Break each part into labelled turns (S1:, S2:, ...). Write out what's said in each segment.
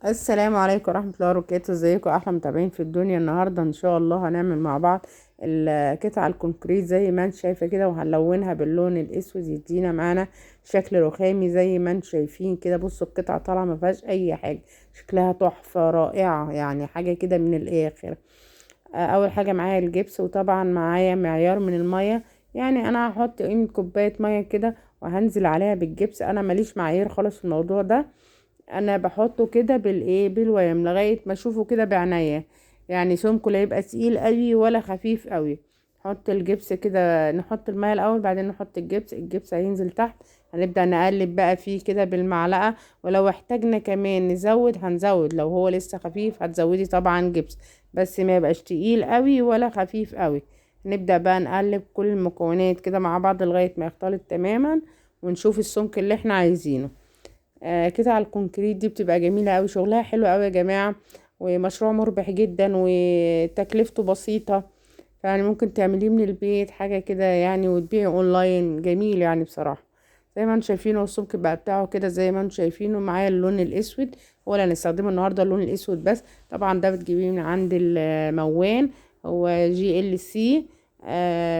S1: السلام عليكم ورحمة الله وبركاته. ازيكم احلى متابعين في الدنيا؟ النهاردة ان شاء الله هنعمل مع بعض القطع الكونكريت زي ما انت شايفة كده، وهنلونها باللون الاسود يدينا معانا شكل رخامي زي ما انت شايفين كده. بصوا القطعة طالعة ما فيهاش اي حاجة، شكلها تحفة رائعة، يعني حاجة كده من الاخر. اول حاجة معايا الجبس، وطبعا معايا معيار من المية. يعني انا هحط قيمة كوباية مية كده وهنزل عليها بالجبس. انا ماليش معايير خالص في الموضوع ده، انا بحطه كده بالويم لغايه ما اشوفه كده بعناية. يعني سمكه لا يبقى تقيل قوي ولا خفيف قوي. نحط الجبس كده، نحط الميه الاول بعدين نحط الجبس هينزل تحت. هنبدا نقلب بقى فيه كده بالمعلقه، ولو احتاجنا كمان نزود هنزود. لو هو لسه خفيف هتزودي طبعا جبس، بس ما يبقاش تقيل قوي ولا خفيف قوي. نبدا بقى نقلب كل المكونات كده مع بعض لغايه ما يختلط تماما، ونشوف السمك اللي احنا عايزينه. قطع الكونكريت دي بتبقى جميلة قوي، شغلها حلو قوي يا جماعة، ومشروع مربح جدا وتكلفته بسيطة. يعني ممكن تعمليه من البيت حاجة كده يعني، وتبيعي اونلاين، جميل يعني بصراحة. زي ما انتم شايفينه السمك بقى بتاعه كده زي ما انتم شايفينه. معايا اللون الاسود، هو اللي هنستخدمه النهارده اللون الاسود بس. طبعا ده بتجيبيه من عند الموان، هو GLC.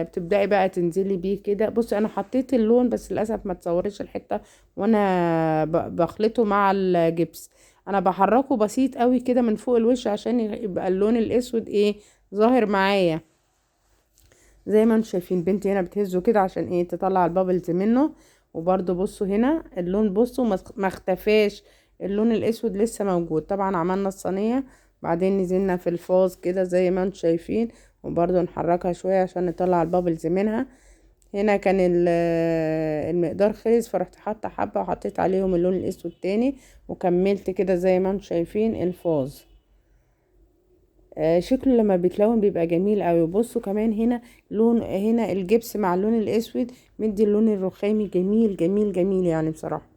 S1: بتبدأي بقى تنزلي بيه كده. بصي انا حطيت اللون بس للاسف ما تصورش الحتة وانا بخلطه مع الجبس. انا بحركه بسيط قوي كده من فوق الوش عشان يبقى اللون الاسود ظاهر معايا. زي ما انتم شايفين بنتي هنا بتهزه كده عشان تطلع البابلز منه. وبرده بصوا هنا اللون، بصوا ما اختفاش، اللون الاسود لسه موجود. طبعا عملنا الصينية، بعدين نزلنا في الفاز كده زي ما انتم شايفين، وبرده نحركها شوية عشان نطلع البابلز منها. هنا كان المقدار خلص، فرحت حاطه حبه وحطيت عليهم اللون الاسود تاني، وكملت كده زي ما انتم شايفين الفاز. شكله لما بيتلون بيبقى جميل قوي. بصوا كمان هنا لون، هنا الجبس مع اللون الاسود مدي اللون الرخامي جميل جميل جميل يعني بصراحه.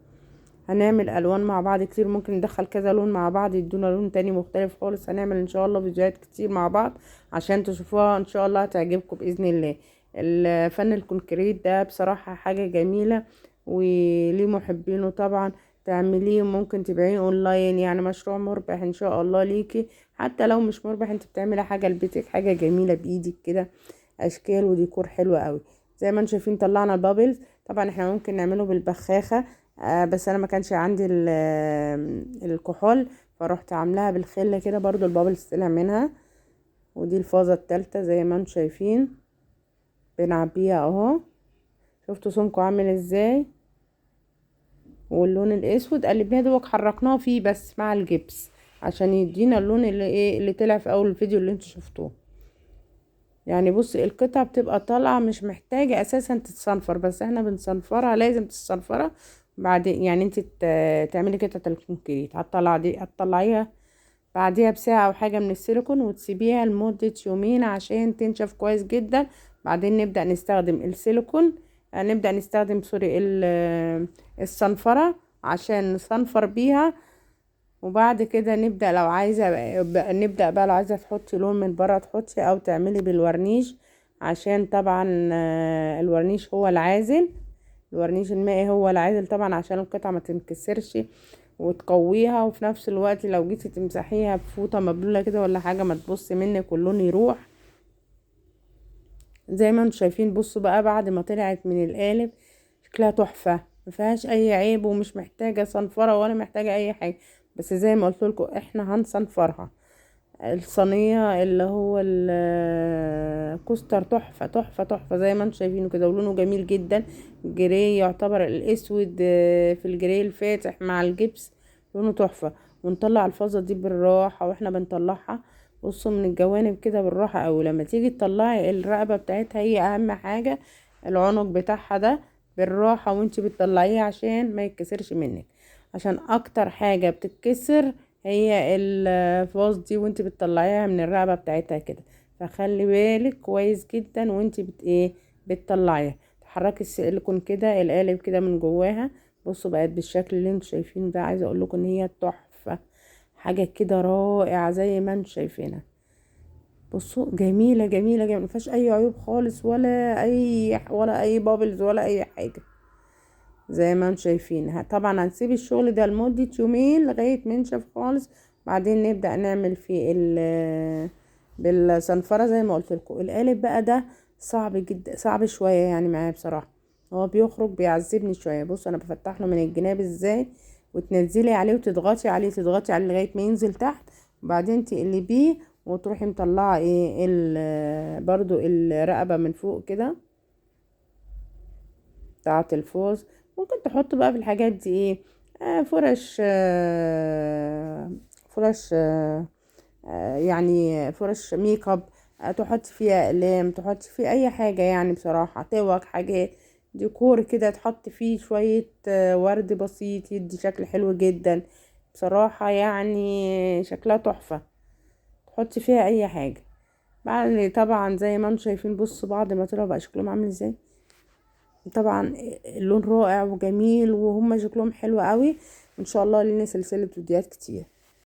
S1: هنعمل الوان مع بعض كتير، ممكن ندخل كذا لون مع بعض يدونا لون تاني مختلف خالص. هنعمل ان شاء الله فيديوهات كتير مع بعض عشان تشوفوها ان شاء الله هتعجبكم باذن الله. الفن الكونكريت ده بصراحة حاجة جميلة، وليه محبينه طبعا. تعمليه ممكن تبيعيه اونلاين، يعني مشروع مربح ان شاء الله ليكي. حتى لو مش مربح انت بتعملي حاجة لبيتك، حاجة جميلة بايدك كده، اشكال وديكور حلو قوي. زي ما انتم شايفين طلعنا البابلز. طبعا احنا ممكن نعمله بالبخاخة، بس انا ما كانش عندي الكحول، فروحت عاملاها بالخله كده برضو البابلز طلع منها. ودي الفازه التالتة زي ما انتم شايفين بنعبيها اهو. شفتوا سمكه عامل ازاي؟ واللون الاسود قلبناه دوك حركناه فيه بس مع الجبس عشان يدينا اللون اللي طلع في اول الفيديو اللي انتوا شفتوه. يعني بص القطعة بتبقى طالعة مش محتاجة اساسا تتصنفر، بس احنا بنصنفرها، لازم تتصنفرها بعدين. يعني انت تعملي قطعة الكونكريت هتطلعيها بعديها بساعة او حاجة من السيليكون، وتسيبيها لمدة يومين عشان تنشف كويس جدا. بعدين نبدأ نستخدم السيليكون، نبدأ نستخدم سوري الصنفرة عشان نصنفر بيها. وبعد كده نبدأ لو عايزة نبدأ بقى لو عايزة تحطي لون من بره تحطي، او تعملي بالورنيش. عشان طبعا الورنيش هو العازل، الورنيش المائي هو العازل طبعا عشان القطعة ما تنكسرش وتقويها. وفي نفس الوقت لو جيتي تمسحيها بفوطة مبلولة كده ولا حاجة ما تبص منك واللون يروح. زي ما انتم شايفين بصوا بقى بعد ما طلعت من القالب شكلها تحفة، ما فيهاش اي عيب، ومش محتاجة صنفرة ولا محتاجة اي حاجة. بس زي ما قلت لكم احنا هنصنفرها. الصينية اللي هو الكوستر تحفة تحفة تحفة زي ما انتم شايفينه كده، ولونه جميل جدا. جراي يعتبر الاسود في الجراي الفاتح مع الجبس، لونه تحفة. ونطلع الفازة دي بالراحة واحنا بنطلعها. بصوا من الجوانب كده بالراحة، او لما تيجي تطلعي الرقبة بتاعتها هي اهم حاجة، العنق بتاعها ده بالراحة وانتي بتطلعيه عشان ما يتكسرش منك. عشان اكتر حاجة بتتكسر هي الفاز دي وانت بتطلعيها من الرقبة بتاعتها كده. فخلي بالك كويس جدا وانت بتطلعيها. تحركي السيليكون كده القالب كده من جواها. بصوا بقت بالشكل اللي انتوا شايفينه ده. عايزه اقول لكم ان هي تحفه، حاجه كده رائعه زي ما انتوا شايفينها. بصوا جميله جميله جميله، مفيهاش اي عيوب خالص، ولا اي بابلز ولا اي حاجه. زي ما انتم شايفين. طبعا هنسيب الشغل ده لمدة يومين لغاية ما ينشف خالص، بعدين نبدأ نعمل فيه بالصنفرة زي ما قلت لكم. القالب بقى ده صعب جدا، صعب شوية يعني معايا بصراحة، هو بيخرج بيعذبني شوية. بص انا بفتح له من الجناب ازاي، وتنزلي عليه وتضغطي عليه، تضغطي عليه لغاية ما ينزل تحت، وبعدين تقلبيه وتروحي مطلعه ايه برضو الرقبة من فوق كده بتاعة الفوز. ممكن تحط بقى في الحاجات دي ايه، فرش، فرش يعني فرش ميك اب، تحط فيها اقلام، تحط فيه اي حاجة يعني بصراحة، توك حاجات ديكور كده، تحط فيه شوية ورد بسيط يدي شكل حلو جدا بصراحة، يعني شكلها تحفة. تحط فيها اي حاجة. بعد طبعا زي ما انتم شايفين، بصوا بعد ما طلعوا بقى شكلهم عامل ازاي. طبعا اللون رائع وجميل، وهم شكلهم حلو قوي. ان شاء الله لنا سلسلة فيديوهات كتير.